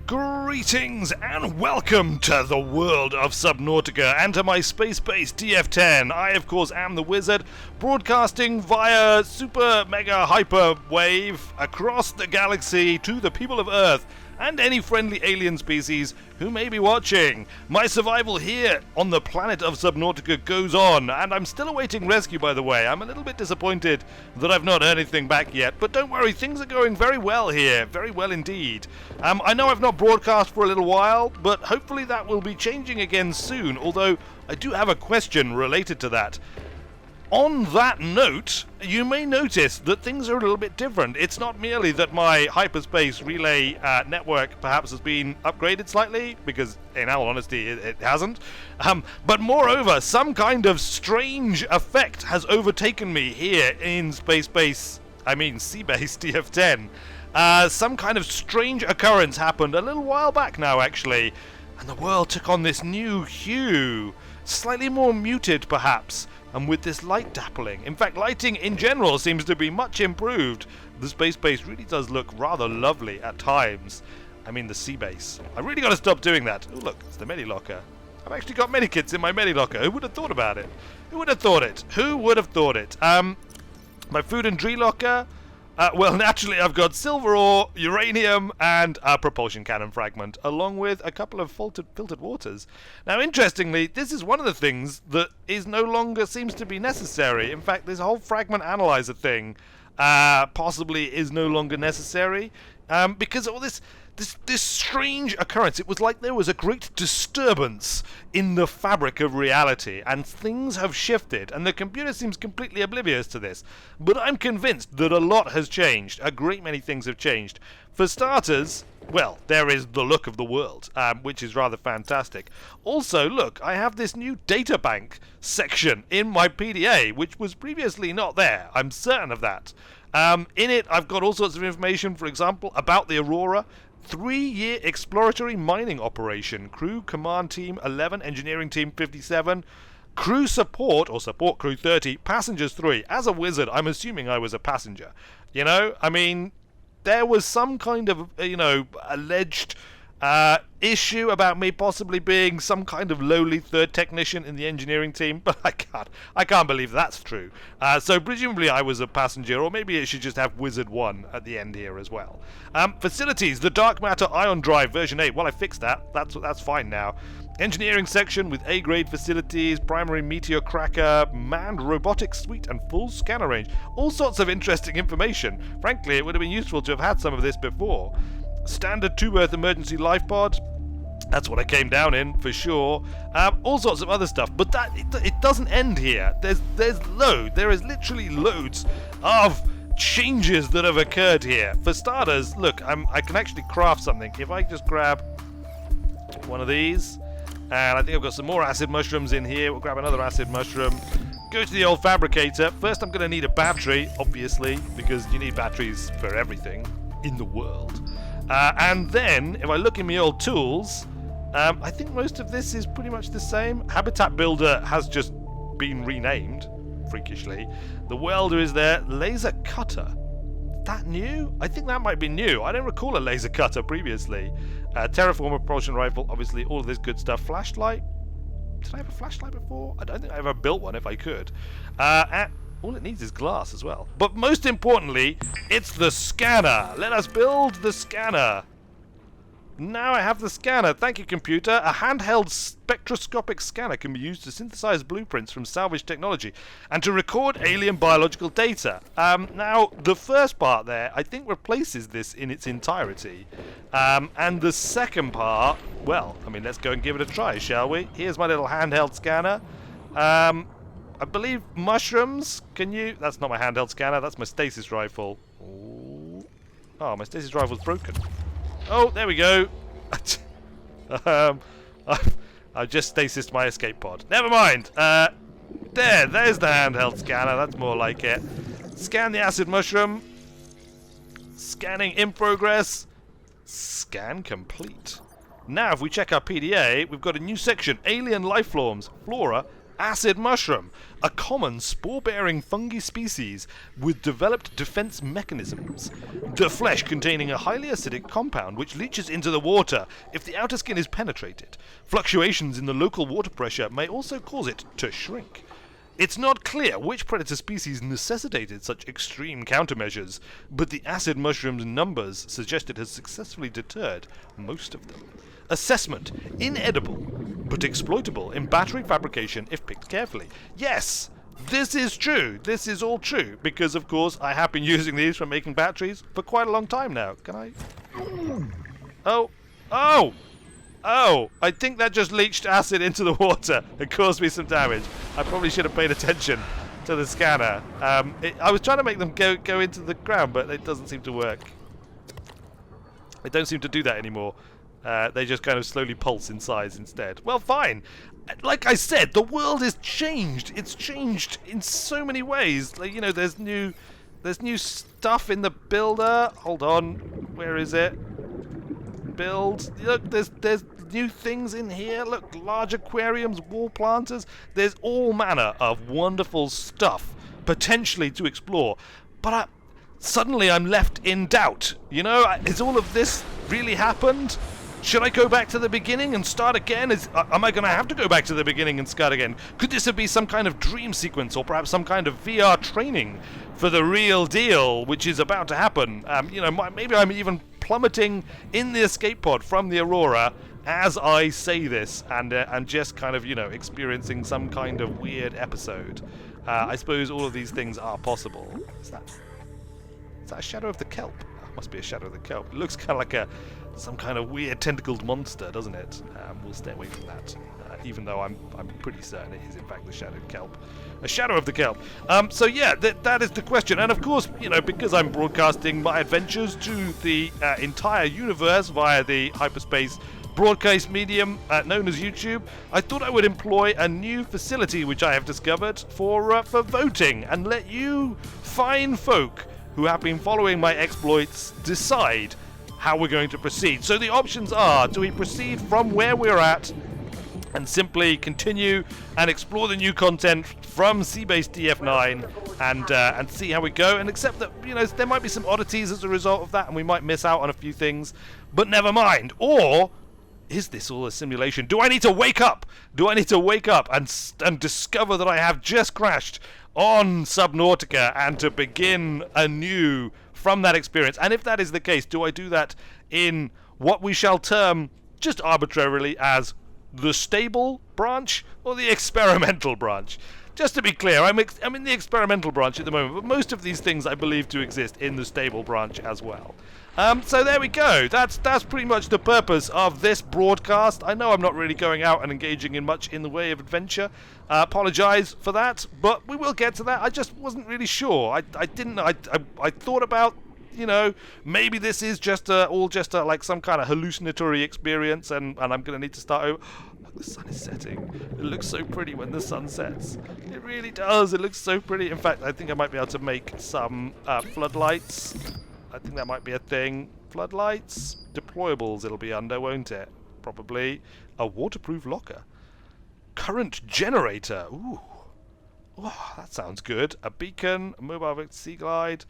Greetings and welcome to the world of Subnautica and to my space-based DF10. I, of course, am the Wizard, broadcasting via super mega hyper wave across the galaxy to the people of Earth and any friendly alien species who may be watching. My survival here on the planet of Subnautica goes on, and I'm still awaiting rescue, by the way. I'm a little bit disappointed that I've not heard anything back yet, but don't worry, things are going very well here, very well indeed. I know I've not broadcast for a little while, but hopefully that will be changing again soon, although I do have a question related to that. On that note, you may notice that things are a little bit different. It's not merely that my hyperspace relay network perhaps has been upgraded slightly, because in all honesty it hasn't, but moreover, some kind of strange effect has overtaken me here in sea-base DF10. Some kind of strange occurrence happened a little while back now, actually, and the world took on this new hue, slightly more muted perhaps, and with this light dappling. In fact, lighting in general seems to be much improved. The space base really does look rather lovely at times. I mean the sea base. I really got to stop doing that. Oh look, it's the Medilocker. I've actually got medikits in my Medilocker. Who would have thought about it? Who would have thought it? Who would have thought it? My food and drink locker. Well, naturally, I've got silver ore, uranium, and a propulsion cannon fragment, along with a couple of filtered waters. Now, interestingly, this is one of the things that is no longer seems to be necessary. In fact, this whole fragment analyzer thing possibly is no longer necessary because of all this strange occurrence. It was like there was a great disturbance in the fabric of reality, and things have shifted, and the computer seems completely oblivious to this. But I'm convinced that a lot has changed. A great many things have changed. For starters, well, there is the look of the world, which is rather fantastic. Also, look, I have this new data bank section in my PDA, which was previously not there. I'm certain of that. In it, I've got all sorts of information, for example, about the Aurora. 3-year exploratory mining operation. Crew Command Team 11, Engineering Team 57, Crew Support, or Support Crew 30, Passengers 3. As a wizard, I'm assuming I was a passenger. You know, I mean, there was some kind of, alleged issue about me possibly being some kind of lowly third technician in the engineering team, but I can't believe that's true. So presumably I was a passenger, or maybe it should just have Wizard 1 at the end here as well. Facilities, the Dark Matter Ion Drive version 8. Well, I fixed that. That's fine now. Engineering section with A-grade facilities, primary meteor cracker, manned robotics suite, and full scanner range. All sorts of interesting information. Frankly, it would have been useful to have had some of this before. Standard 2-Earth emergency life pod. That's what I came down in, for sure. All sorts of other stuff, but it doesn't end here. There is literally loads of changes that have occurred here. For starters, look, I can actually craft something. If I just grab one of these, and I think I've got some more acid mushrooms in here. We'll grab another acid mushroom. Go to the old fabricator. First, I'm going to need a battery, obviously, because you need batteries for everything in the world. And then, if I look in my old tools, I think most of this is pretty much the same. Habitat Builder has just been renamed, freakishly. The welder is there. Laser Cutter. Is that new? I think that might be new. I don't recall a laser cutter previously. Terraformer propulsion rifle, obviously, all of this good stuff. Flashlight. Did I have a flashlight before? I don't think I ever built one if I could. All it needs is glass as well. But most importantly, it's the scanner. Let us build the scanner. Now I have the scanner. Thank you, computer. A handheld spectroscopic scanner can be used to synthesize blueprints from salvaged technology and to record alien biological data. Now, the first part there, I think, replaces this in its entirety. And the second part, well, I mean, let's go and give it a try, shall we? Here's my little handheld scanner. I believe mushrooms. Can you? That's not my handheld scanner. That's my stasis rifle. Ooh. Oh, my stasis rifle's broken. Oh, there we go. I've just stasised my escape pod. Never mind. There's the handheld scanner. That's more like it. Scan the acid mushroom. Scanning in progress. Scan complete. Now, if we check our PDA, we've got a new section: alien life forms, flora, Acid mushroom, a common spore-bearing fungi species with developed defense mechanisms. The flesh containing a highly acidic compound which leaches into the water if the outer skin is penetrated. Fluctuations in the local water pressure may also cause it to shrink. It's not clear which predator species necessitated such extreme countermeasures, but the acid mushroom's numbers suggest it has successfully deterred most of them. Assessment: inedible, but exploitable in battery fabrication if picked carefully. Yes, this is true. This is all true, because of course I have been using these for making batteries for quite a long time now. Can I? Oh! I think that just leached acid into the water and caused me some damage. I probably should have paid attention to the scanner. I was trying to make them go into the ground, but it doesn't seem to work. They don't seem to do that anymore. They just kind of slowly pulse in size instead. Well, fine. Like I said, the world has changed. It's changed in so many ways. Like, you know, there's new stuff in the builder. Hold on, where is it? Build. Look, there's new things in here. Look, large aquariums, wall planters. There's all manner of wonderful stuff potentially to explore. But suddenly I'm left in doubt. You know, has all of this really happened? Should I go back to the beginning and start again? Am I going to have to go back to the beginning and start again? Could this be some kind of dream sequence, or perhaps some kind of VR training for the real deal, which is about to happen? You know, maybe I'm even plummeting in the escape pod from the Aurora as I say this, and just kind of, you know, experiencing some kind of weird episode. I suppose all of these things are possible. Is that a shadow of the kelp? Must be a shadow of the kelp. It looks kind of like some kind of weird tentacled monster, doesn't it? We'll stay away from that, even though I'm pretty certain it is in fact the shadowed kelp, a shadow of the kelp. So yeah, that is the question. And of course, you know, because I'm broadcasting my adventures to the entire universe via the hyperspace broadcast medium known as YouTube, I thought I would employ a new facility which I have discovered for voting, and let you fine folk who have been following my exploits decide how we're going to proceed. So the options are: do we proceed from where we're at and simply continue and explore the new content from Seabase DF9 and see how we go, and accept that, you know, there might be some oddities as a result of that and we might miss out on a few things, but never mind? Or is this all a simulation? Do I need to wake up? Do I need to wake up and discover that I have just crashed on Subnautica and to begin anew from that experience? And if that is the case, do I do that in what we shall term just arbitrarily as the stable branch or the experimental branch? Just to be clear, I'm in the experimental branch at the moment, but most of these things I believe to exist in the stable branch as well. So there we go. That's pretty much the purpose of this broadcast. I know I'm not really going out and engaging in much in the way of adventure. Apologize for that, but we will get to that. I just wasn't really sure. I thought about, you know, maybe this is just like some kind of hallucinatory experience, and I'm going to need to start over. Look, the sun is setting. It looks so pretty when the sun sets. It really does. It looks so pretty. In fact, I think I might be able to make some floodlights. I think that might be a thing. Floodlights, deployables it'll be under, won't it? Probably. A waterproof locker. Current generator. Ooh. Oh, that sounds good. A beacon, a mobile sea glide,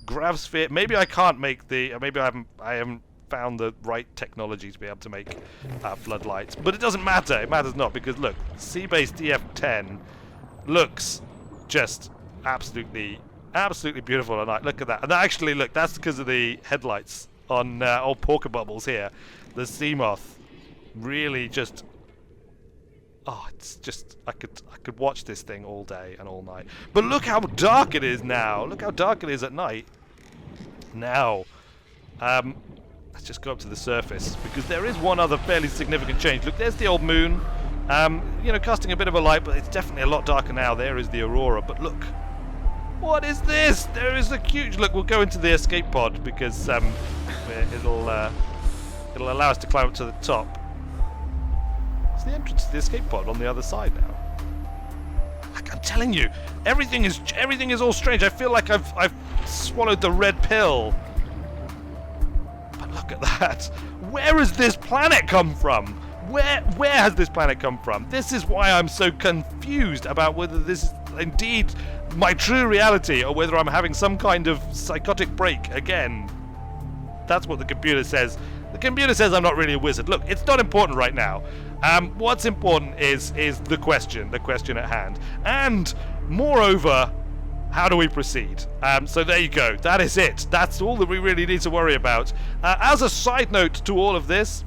grav sphere. Maybe I can't make maybe I haven't found the right technology to be able to make floodlights. But it doesn't matter. It matters not, because look, Seabase DF10 looks just absolutely beautiful at night. Look at that. And actually, look, that's because of the headlights on old Porker Bubbles here. The sea moth really just... Oh, it's just... I could watch this thing all day and all night. But look how dark it is now. Look how dark it is at night. Now, let's just go up to the surface, because there is one other fairly significant change. Look, there's the old moon. You know, casting a bit of a light, but it's definitely a lot darker now. There is the Aurora. But look... What is this? There is a huge... Look, we'll go into the escape pod, because it'll allow us to climb up to the top. It's the entrance to the escape pod on the other side now. Like, I'm telling you, everything is all strange. I feel like I've swallowed the red pill. But look at that. Where has this planet come from? Where has this planet come from? This is why I'm so confused about whether this is indeed my true reality or whether I'm having some kind of psychotic break again. That's what the computer says. The computer says I'm not really a wizard. Look, it's not important right now. What's important is the question at hand. And moreover, how do we proceed? So there you go. That is it. That's all that we really need to worry about. As a side note to all of this,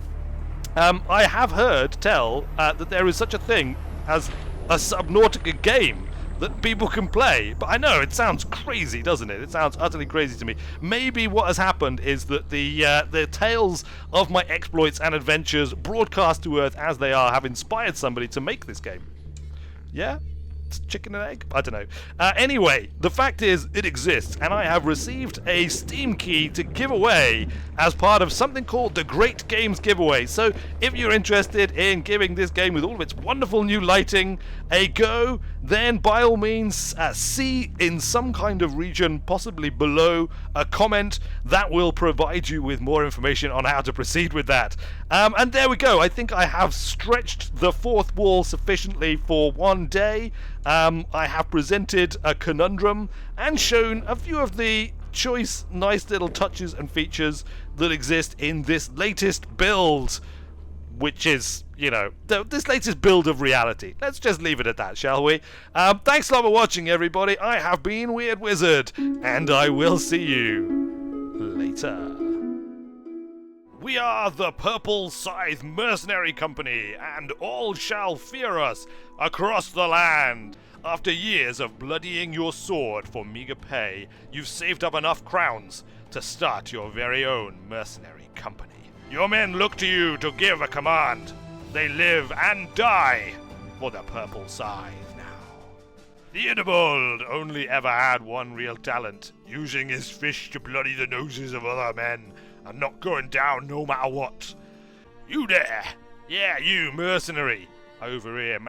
I have heard tell that there is such a thing as a Subnautica game that people can play. But I know, it sounds crazy, doesn't it? It sounds utterly crazy to me. Maybe what has happened is that the tales of my exploits and adventures broadcast to Earth as they are have inspired somebody to make this game. Yeah? Chicken and egg? I don't know. Anyway, the fact is, it exists, and I have received a Steam key to give away as part of something called the Great Games Giveaway. So, if you're interested in giving this game with all of its wonderful new lighting a go, then by all means, see in some kind of region, possibly below, a comment that will provide you with more information on how to proceed with that. And there we go. I think I have stretched the fourth wall sufficiently for one day. I have presented a conundrum and shown a few of the choice, nice little touches and features that exist in this latest build, which is, you know, this latest build of reality. Let's just leave it at that, shall we? Thanks a lot for watching, everybody. I have been Weird Wizard, and I will see you later. We are the Purple Scythe Mercenary Company, and all shall fear us across the land. After years of bloodying your sword for meager pay, you've saved up enough crowns to start your very own mercenary company. Your men look to you to give a command. They live and die for the Purple Scythe now. Theodobald only ever had one real talent, using his fish to bloody the noses of other men, and not going down no matter what. You there! Yeah, you mercenary! Over here